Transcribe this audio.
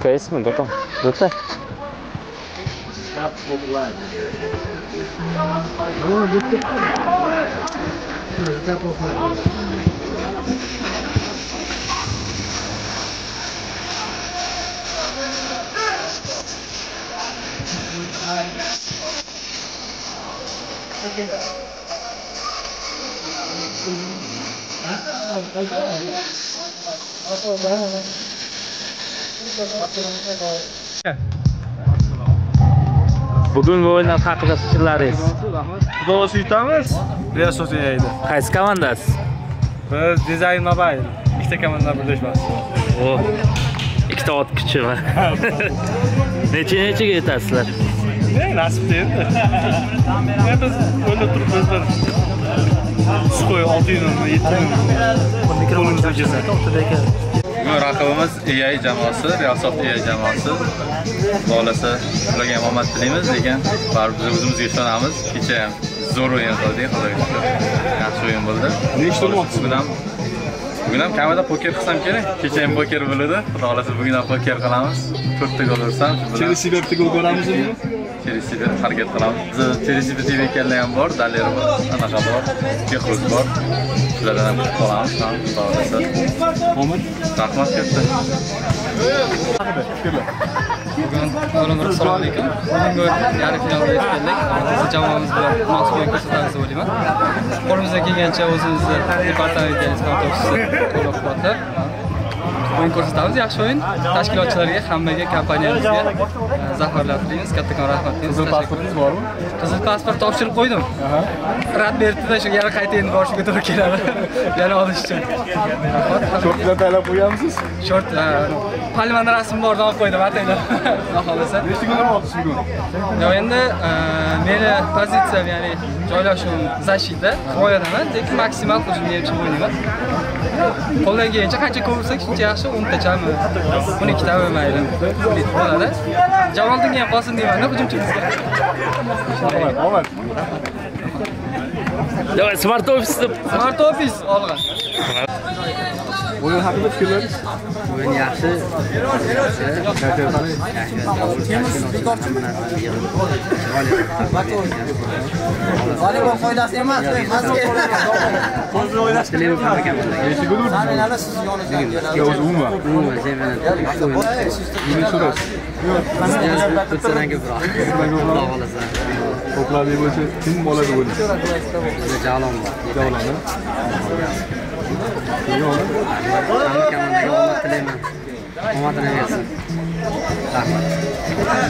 Kaysmi do'kon? Do'ta. Bugungi o'yinlar haqida fikrlaringiz? Xudo suytamiz. Real Sociedad. Qaysi komandasi? Biz Dizayn Mobile. Ikkita komanda birlashmasi. O. Ikkita ot kuchi bor. Nechaga yetasizlar? Nasib endi. Biz o'ylab turibmiz bir skoy 6 yilmi 7 yilmi. Qo'limizda kelsa. Bugun raqibimiz EA jamoasi, Real Sociedad jamoasi. Xolasa ularga ham omad tilaymiz, lekin baribir biz o'zimizga ishonamiz. Kecha ham zo'r o'yin qildik, xudoga shukr. Yaxshi o'yin bo'ldi. Nechta o'yinsiz bilan? Bugun ham kamida poker qilsam kerak. Kecha ham poker bo'ldi. Xudo xolasa bugun ham poker qilamiz. 4 ta gol ursam, Chelsea bitta gol ko'ramizmi bugun? Chelsea deb harakat qilamiz. Biz Chelsea TV ekanlar ham bor, Daler bor, anaqa bor, Behruz bor. Shulardan ham qolamiz, xudo xolasa. Omad. Rahmat katta. Bugun assalomu alaykum. Bugungi yarim finalga yetib keldik. Biz jamoamiz bilan munosib o'yin ko'rsatamiz deb o'ylayman. Qo'limizdan kelgancha o'zimizni departamentga nisbatan qo'llab-quvvatlab o'yin ko'rsatamiz. Yaxshi o'yin. Tashkilotchilarga, hammaga, kompaniyamizga zafarlar tilaymiz. Kattakon rahmat deymiz. Qizil pasportingiz bormi? Qizil pasport topshirib qo'ydim. Rad berdi-da, shu yana qayta endi borishiga to'g'ri keladi. Yana olish uchun. Short bilan taylab qo'yamsiz? Short palmani rasmi bor olib qo'ydim ataylar. Xudo xolasa. Nechta gol oldingiz bugun? Yo endi meni pozitsiyam, ya'ni joylashuvim zashida, himoyadaman, lekin maksimal hujumga ham o'ynayman. Qo'ldan kelgancha qancha ko'p ursak shuncha yaxshi, 10 tachami, 12 tami mayli. Bo'ladi. Jamoliddinga ham qolsin deyman-da hujumchimizga. Omad. Davay, Smart Office. Smart Office olg'a. O'yin haqida fikrlaringiz? O'yin yaxshi. Voleybol foydasi emas, Hozir o'ynash kerak. Nechta gol urdingiz? siz yoningizdan keladi. O'zi umuman. Umuman sevmayman. Nima so'raysiz? To'rtsananga biroq. Xudo xolasa. To'plar bo'yicha kim bo'ladi o'yinda? Bizda Jalon bor. Javlonni. Hamma komandaga omad tilayman. Omadini bersin. Rahmat.